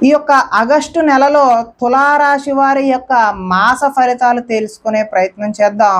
ఈ యొక్క ఆగస్టు నెలలో తులారాశి వారి యొక్క మాస ఫలితాలు తెలుసుకునే ప్రయత్నం చేద్దాం.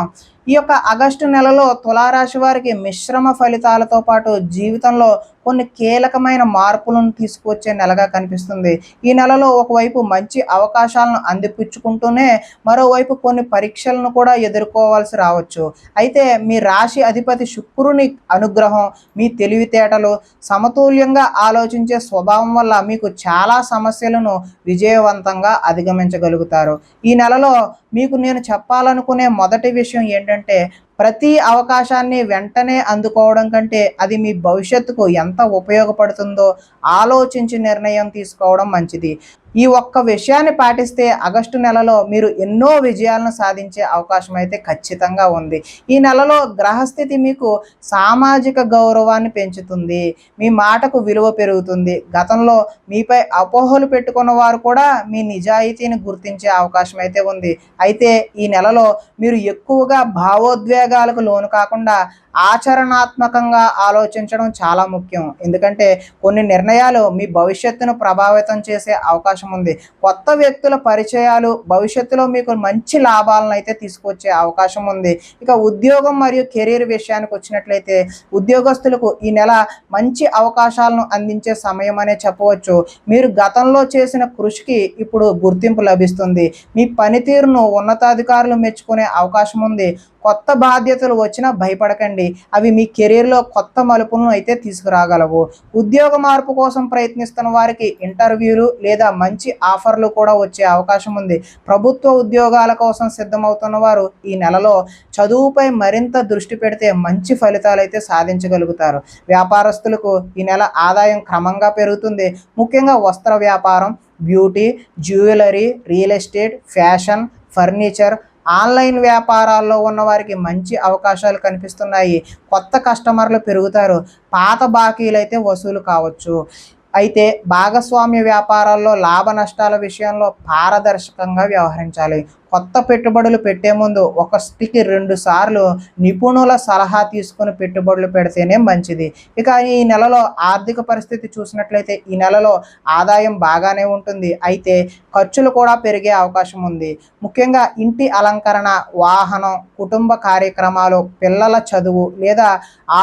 ఈ యొక్క ఆగస్టు నెలలో తులారాశి వారికి మిశ్రమ ఫలితాలతో పాటు జీవితంలో కొన్ని కీలకమైన మార్పులను తీసుకువచ్చే నెలగా కనిపిస్తుంది. ఈ నెలలో ఒకవైపు మంచి అవకాశాలను అందిపుచ్చుకుంటూనే మరోవైపు కొన్ని పరీక్షలను కూడా ఎదుర్కోవాల్సి రావచ్చు. అయితే మీ రాశి అధిపతి శుక్రుని అనుగ్రహం, మీ తెలివితేటలు, సమతుల్యంగా ఆలోచించే స్వభావం వల్ల మీకు చాలా సమస్యలను విజయవంతంగా అధిగమించగలుగుతారు. ఈ నెలలో మీకు నేను చెప్పాలనుకునే మొదటి విషయం ఏంటంటే, ప్రతి అవకాశాన్ని వెంటనే అందుకోవడం కంటే అది మీ భవిష్యత్తుకు ఎంత ఉపయోగపడుతుందో ఆలోచించి నిర్ణయం తీసుకోవడం మంచిది. ఈ ఒక్క విషయాన్ని పాటిస్తే ఆగస్టు నెలలో మీరు ఎన్నో విజయాలను సాధించే అవకాశం అయితే ఖచ్చితంగా ఉంది. ఈ నెలలో గ్రహస్థితి మీకు సామాజిక గౌరవాన్ని పెంచుతుంది, మీ మాటకు విలువ పెరుగుతుంది. గతంలో మీపై అపోహలు పెట్టుకున్న వారు కూడా మీ నిజాయితీని గుర్తించే అవకాశం అయితే ఉంది. అయితే ఈ నెలలో మీరు ఎక్కువగా భావోద్వేగాలకు లోను కాకుండా ఆచరణాత్మకంగా ఆలోచించడం చాలా ముఖ్యం. ఎందుకంటే కొన్ని నిర్ణయాలు మీ భవిష్యత్తును ప్రభావితం చేసే అవకాశం ఉంది. కొత్త వ్యక్తుల పరిచయాలు భవిష్యత్తులో మీకు మంచి లాభాలను అయితే తీసుకొచ్చే అవకాశం ఉంది. ఇక ఉద్యోగం మరియు కెరీర్ విషయానికి వచ్చినట్లయితే ఉద్యోగస్తులకు ఈ నెల మంచి అవకాశాలను అందించే సమయం అనే చెప్పవచ్చు. మీరు గతంలో చేసిన కృషికి ఇప్పుడు గుర్తింపు లభిస్తుంది. మీ పనితీరును ఉన్నతాధికారులు మెచ్చుకునే అవకాశం ఉంది. కొత్త బాధ్యతలు వచ్చినా భయపడకండి, అవి మీ కెరీర్లో కొత్త మలుపులను అయితే తీసుకురాగలవు. ఉద్యోగ మార్పు కోసం ప్రయత్నిస్తున్న వారికి ఇంటర్వ్యూలు లేదా మంచి ఆఫర్లు కూడా వచ్చే అవకాశం ఉంది. ప్రభుత్వ ఉద్యోగాల కోసం సిద్ధమవుతున్న వారు ఈ నెలలో చదువుపై మరింత దృష్టి పెడితే మంచి ఫలితాలు అయితే సాధించగలుగుతారు. వ్యాపారస్తులకు ఈ నెల ఆదాయం క్రమంగా పెరుగుతుంది. ముఖ్యంగా వస్త్ర వ్యాపారం, beauty, jewellery, real estate, fashion, furniture, online వ్యాపారాల్లో ఉన్న వారికి మంచి అవకాశాలు కనిపిస్తున్నాయి. కొత్త కస్టమర్లు పెరుగుతారు, పాత బాకీలు అయితే వసూలు కావచ్చు. అయితే భాగస్వామ్య వ్యాపారాల్లో లాభ నష్టాల విషయంలో పారదర్శకంగా వ్యవహరించాలి. కొత్త పెట్టుబడులు పెట్టే ముందు 1-2 సార్లు నిపుణుల సలహా తీసుకుని పెట్టుబడులు పెడితేనే మంచిది. ఇక ఈ నెలలో ఆర్థిక పరిస్థితి చూసినట్లయితే ఈ నెలలో ఆదాయం బాగానే ఉంటుంది. అయితే ఖర్చులు కూడా పెరిగే అవకాశం ఉంది. ముఖ్యంగా ఇంటి అలంకరణ, వాహనం, కుటుంబ కార్యక్రమాలు, పిల్లల చదువు లేదా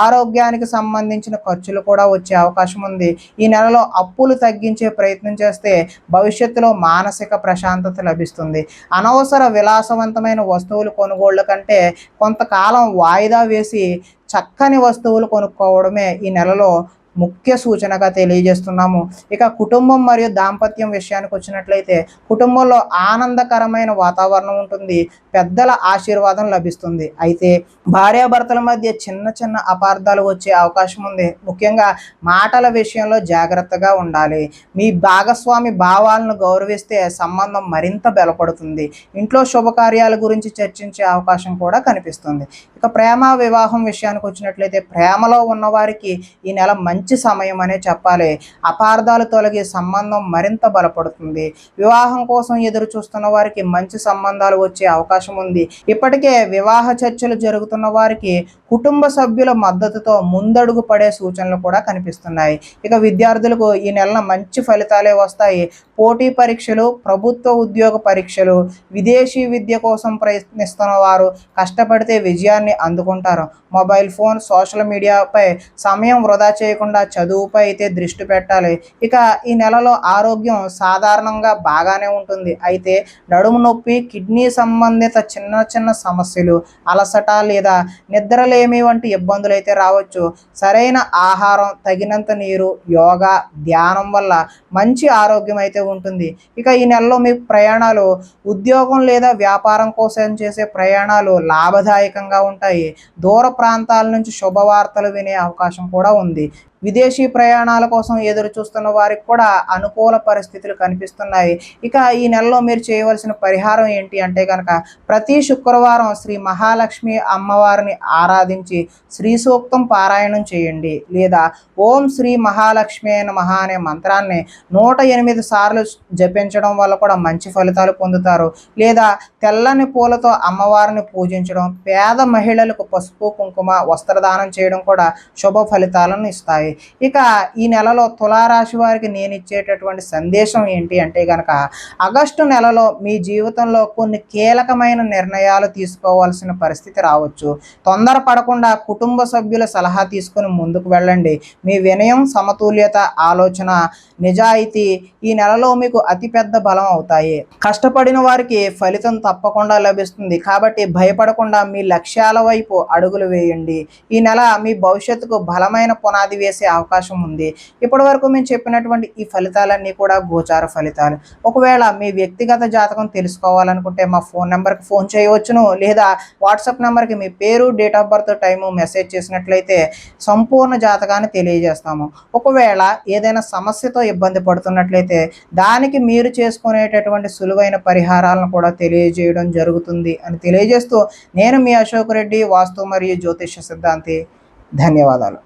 ఆరోగ్యానికి సంబంధించిన ఖర్చులు కూడా వచ్చే అవకాశం ఉంది. ఈ నెలలో అప్పులు తగ్గించే ప్రయత్నం చేస్తే భవిష్యత్తులో మానసిక ప్రశాంతత లభిస్తుంది. అనవసర విలాసవంతమైన వస్తువులు కొనుగోళ్ల కంటే కొంతకాలం వాయిదా వేసి చక్కని వస్తువులు కొనుక్కోవడమే ఈ నెలలో ముఖ్య సూచనగా తెలియజేస్తున్నాము. ఇక కుటుంబం మరియు దాంపత్యం విషయానికి వచ్చినట్లయితే కుటుంబంలో ఆనందకరమైన వాతావరణం ఉంటుంది, పెద్దల ఆశీర్వాదం లభిస్తుంది. అయితే భార్యాభర్తల మధ్య చిన్న అపార్థాలు వచ్చే అవకాశం ఉంది. ముఖ్యంగా మాటల విషయంలో జాగ్రత్తగా ఉండాలి. మీ భాగస్వామి భావాలను గౌరవిస్తే సంబంధం మరింత బలపడుతుంది. ఇంట్లో శుభకార్యాల గురించి చర్చించే అవకాశం కూడా కనిపిస్తుంది. ఇక ప్రేమ వివాహం విషయానికి వచ్చినట్లయితే ప్రేమలో ఉన్నవారికి ఈ నెల మంచి సమయం అనే చెప్పాలి. అపార్థాలు తొలగి సంబంధం మరింత బలపడుతుంది. వివాహం కోసం ఎదురు చూస్తున్న వారికి మంచి సంబంధాలు వచ్చే అవకాశం ఉంది. ఇప్పటికే వివాహ చర్చలు జరుగుతున్న వారికి కుటుంబ సభ్యుల మద్దతుతో ముందడుగు పడే సూచనలు కూడా కనిపిస్తున్నాయి. ఇక విద్యార్థులకు ఈ నెల మంచి ఫలితాలే వస్తాయి. పోటీ పరీక్షలు, ప్రభుత్వ ఉద్యోగ పరీక్షలు, విదేశీ విద్య కోసం ప్రయత్నిస్తున్న వారు కష్టపడితే విజయాన్ని అందుకుంటారు. మొబైల్ ఫోన్, సోషల్ మీడియాపై సమయం వృధా చేయకుండా చదువుపై అయితే దృష్టి పెట్టాలి. ఇక ఈ నెలలో ఆరోగ్యం సాధారణంగా బాగానే ఉంటుంది. అయితే నడుము నొప్పి, కిడ్నీ సంబంధిత చిన్న సమస్యలు, అలసట లేదా నిద్రలేమి వంటి ఇబ్బందులు అయితే రావచ్చు. సరైన ఆహారం, తగినంత నీరు, యోగా, ధ్యానం వల్ల మంచి ఆరోగ్యం అయితే ఉంటుంది. ఇక ఈ నెలలో మీ ప్రయాణాలు, ఉద్యోగం లేదా వ్యాపారం కోసం చేసే ప్రయాణాలు లాభదాయకంగా ఉంటాయి. దూర ప్రాంతాల నుంచి శుభవార్తలు వినే అవకాశం కూడా ఉంది. విదేశీ ప్రయాణాల కోసం ఎదురు చూస్తున్న వారికి కూడా అనుకూల పరిస్థితులు కనిపిస్తున్నాయి. ఇక ఈ నెలలో మీరు చేయవలసిన పరిహారం ఏంటి అంటే కనుక ప్రతి శుక్రవారం శ్రీ మహాలక్ష్మి అమ్మవారిని ఆరాధించి శ్రీ సూక్తం పారాయణం చేయండి. లేదా ఓం శ్రీ మహాలక్ష్మి నమః అనే మంత్రాన్ని 108 సార్లు జపించడం వల్ల కూడా మంచి ఫలితాలు పొందుతారు. లేదా తెల్లని పూలతో అమ్మవారిని పూజించడం, పేద మహిళలకు పసుపు కుంకుమ వస్త్రదానం చేయడం కూడా శుభ ఫలితాలను ఇస్తాయి. ఉంటాయి. ఇక ఈ నెలలో తులారాశి వారికి నేను ఇచ్చేటటువంటి సందేశం ఏంటి అంటే గనక, ఆగస్టు నెలలో మీ జీవితంలో కొన్ని కీలకమైన నిర్ణయాలు తీసుకోవాల్సిన పరిస్థితి రావచ్చు. తొందరపడకుండా కుటుంబ సభ్యుల సలహా తీసుకొని ముందుకు వెళ్ళండి. మీ వినయం, సమతుల్యత, ఆలోచన, నిజాయితీ ఈ నెలలో మీకు అతిపెద్ద బలం అవుతాయి. కష్టపడిన వారికి ఫలితం తప్పకుండా లభిస్తుంది. కాబట్టి భయపడకుండా మీ లక్ష్యాల వైపు అడుగులు వేయండి. ఈ నెల మీ భవిష్యత్తుకు బలమైన పునాది వేసే అవకాశం ఉంది. ఇప్పటి వరకు మేము చెప్పినటువంటి ఈ ఫలితాలన్నీ కూడా గోచార ఫలితాలు. ఒకవేళ మీ వ్యక్తిగత జాతకం తెలుసుకోవాలనుకుంటే మా ఫోన్ నెంబర్కి ఫోన్ చేయవచ్చును, లేదా వాట్సాప్ నెంబర్కి మీ పేరు, date of birth, time message చేసినట్లయితే సంపూర్ణ జాతకాన్ని తెలియజేస్తాము. ఒకవేళ ఏదైనా సమస్యతో ఇబ్బంది పడుతున్నట్లయితే దానికి మీరు చేసుకునేటటువంటి సులువైన పరిహారాలను కూడా తెలియజేయడం జరుగుతుంది అని తెలియజేస్తూ, నేను మీ అశోక్ రెడ్డి, వాస్తు మరియు జ్యోతిష సిద్ధాంతి. ధన్యవాదాలు.